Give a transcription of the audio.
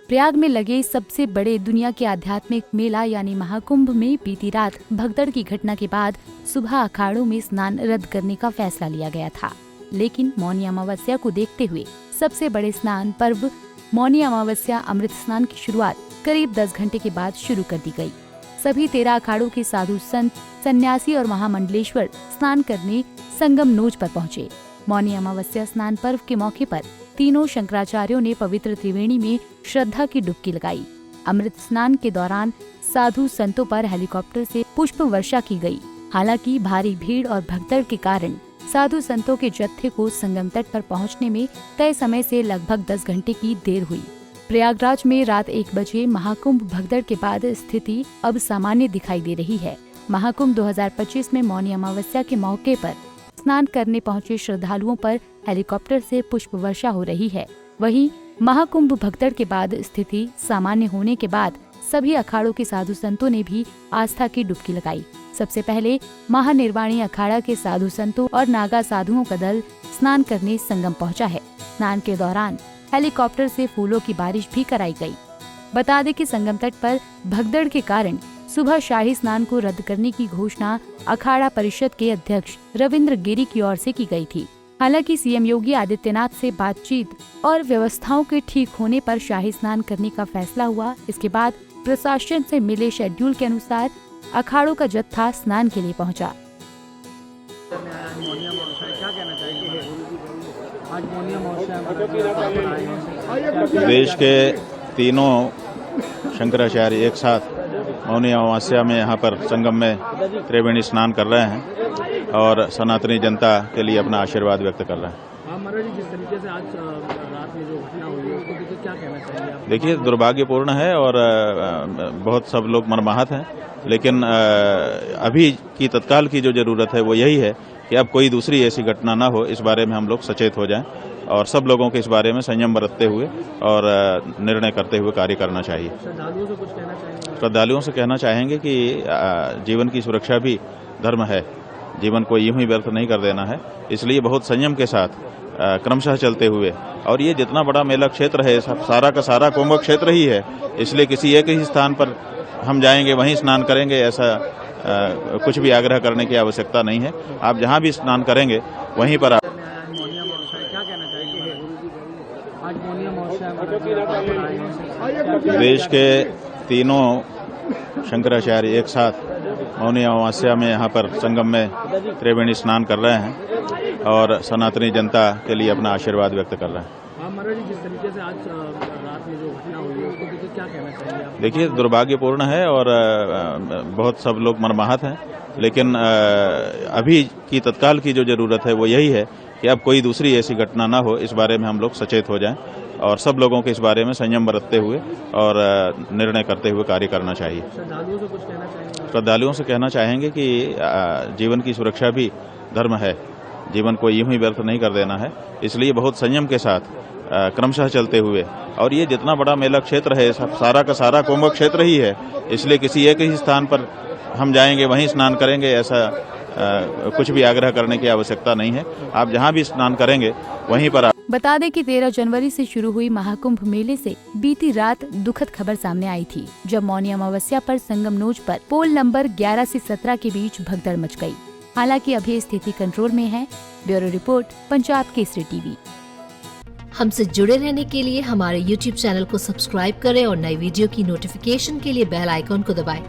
प्रयाग में लगे सबसे बड़े दुनिया के आध्यात्मिक मेला यानी महाकुंभ में बीती रात भगदड़ की घटना के बाद सुबह अखाड़ों में स्नान रद्द करने का फैसला लिया गया था। लेकिन मौनी अमावस्या को देखते हुए सबसे बड़े स्नान पर्व मौनी अमावस्या अमृत स्नान की शुरुआत करीब 10 घंटे के बाद शुरू कर दी गई। सभी 13 अखाड़ों के साधु संत, सन्यासी और महामंडलेश्वर स्नान करने संगम नोज पर पहुँचे। मौनी अमावस्या स्नान पर्व के मौके पर तीनों शंकराचार्यों ने पवित्र त्रिवेणी में श्रद्धा की डुबकी लगाई। अमृत स्नान के दौरान साधु संतों पर हेलीकॉप्टर से पुष्प वर्षा की गई। हालांकि भारी भीड़ और भगदड़ के कारण साधु संतों के जत्थे को संगम तट पर पहुंचने में तय समय से लगभग 10 घंटे की देर हुई। प्रयागराज में रात 1 बजे महाकुंभ भगदड़ के बाद स्थिति अब सामान्य दिखाई दे रही है। महाकुंभ 2025 में मौनी अमावस्या के मौके पर स्नान करने पहुंचे श्रद्धालुओं पर हेलीकॉप्टर से पुष्प वर्षा हो रही है। वहीं महाकुंभ भगदड़ के बाद स्थिति सामान्य होने के बाद सभी अखाड़ों के साधु संतों ने भी आस्था की डुबकी लगाई। सबसे पहले महानिर्वाणी अखाड़ा के साधु संतों और नागा साधुओं का दल स्नान करने संगम पहुंचा है। स्नान के दौरान हेलीकॉप्टर से फूलों की बारिश भी कराई गई। बता दें कि संगम तट पर भगदड़ के कारण सुबह शाही स्नान को रद्द करने की घोषणा अखाड़ा परिषद के अध्यक्ष रविंद्र गिरी की ओर से की गई थी। हालांकि सीएम योगी आदित्यनाथ से बातचीत और व्यवस्थाओं के ठीक होने पर शाही स्नान करने का फैसला हुआ। इसके बाद प्रशासन से मिले शेड्यूल के अनुसार अखाड़ों का जत्था स्नान के लिए पहुंचा। देश के तीनों शंकराचार्य एक साथ मौनी अमावस्या में यहाँ पर संगम में त्रिवेणी स्नान कर रहे हैं और सनातनी जनता के लिए अपना आशीर्वाद व्यक्त कर रहे हैं। महाराज जी, जिस तरीके से आज रात में जो घटना हुई है उसको देखिए क्या कहना चाहिए आप? देखिए, दुर्भाग्यपूर्ण है और बहुत सब लोग मर्माहत हैं, लेकिन अभी की तत्काल की जो जरूरत है वो यही है कि अब कोई दूसरी ऐसी घटना ना हो, इस बारे में हम लोग सचेत हो जाएं और सब लोगों को इस बारे में संयम बरतते हुए और निर्णय करते हुए कार्य करना चाहिए। श्रद्धालुओं से कुछ कहना चाहेंगे? श्रद्धालुओं से कहना चाहेंगे कि जीवन की सुरक्षा भी धर्म है, जीवन को यूं ही व्यर्थ नहीं कर देना है, इसलिए बहुत संयम के साथ क्रमशः चलते हुए, और ये जितना बड़ा मेला क्षेत्र है सारा का सारा कुंभ क्षेत्र ही है, इसलिए किसी एक ही स्थान पर हम जाएंगे वहीं स्नान करेंगे ऐसा कुछ भी आग्रह करने की आवश्यकता नहीं है। आप जहां भी स्नान करेंगे वहीं पर देश के तीनों शंकराचार्य एक साथ मौनी अमावस्या में यहाँ पर संगम में त्रिवेणी स्नान कर रहे हैं और सनातनी जनता के लिए अपना आशीर्वाद व्यक्त कर रहे हैं। महाराज जी, जिस तरीके से आज रात में जो घटना हुई है उसको देखिए क्या कहना चाहिए आप? देखिए, दुर्भाग्यपूर्ण है और बहुत सब लोग मर्माहत हैं, लेकिन अभी की तत्काल की जो जरूरत है वो यही है कि अब कोई दूसरी ऐसी घटना ना हो, इस बारे में हम लोग सचेत हो जाएं और सब लोगों को इस बारे में संयम बरतते हुए और निर्णय करते हुए कार्य करना चाहिए। श्रद्धालुओं से कुछ कहना चाहेंगे? श्रद्धालुओं से कहना चाहेंगे कि जीवन की सुरक्षा भी धर्म है, जीवन को यूं ही व्यर्थ नहीं कर देना है, इसलिए बहुत संयम के साथ क्रमशः चलते हुए, और ये जितना बड़ा मेला क्षेत्र है सारा का सारा कुंभ क्षेत्र ही है, इसलिए किसी एक ही स्थान पर हम जाएंगे वहीं स्नान करेंगे ऐसा कुछ भी आग्रह करने की आवश्यकता नहीं है। आप जहां भी स्नान करेंगे वहीं पर बता दें कि 13 जनवरी से शुरू हुई महाकुंभ मेले से बीती रात दुखद खबर सामने आई थी, जब मौनी अमावस्या पर संगम नोज पर पोल नंबर 11 से 17 के बीच भगदड़ मच गई। हालांकि अभी स्थिति कंट्रोल में है। Bureau report, Punjab Kesari TV. हमसे जुड़े रहने के लिए हमारे YouTube चैनल को सब्सक्राइब करें और नई वीडियो की नोटिफिकेशन के लिए बेल आइकॉन को दबाएं।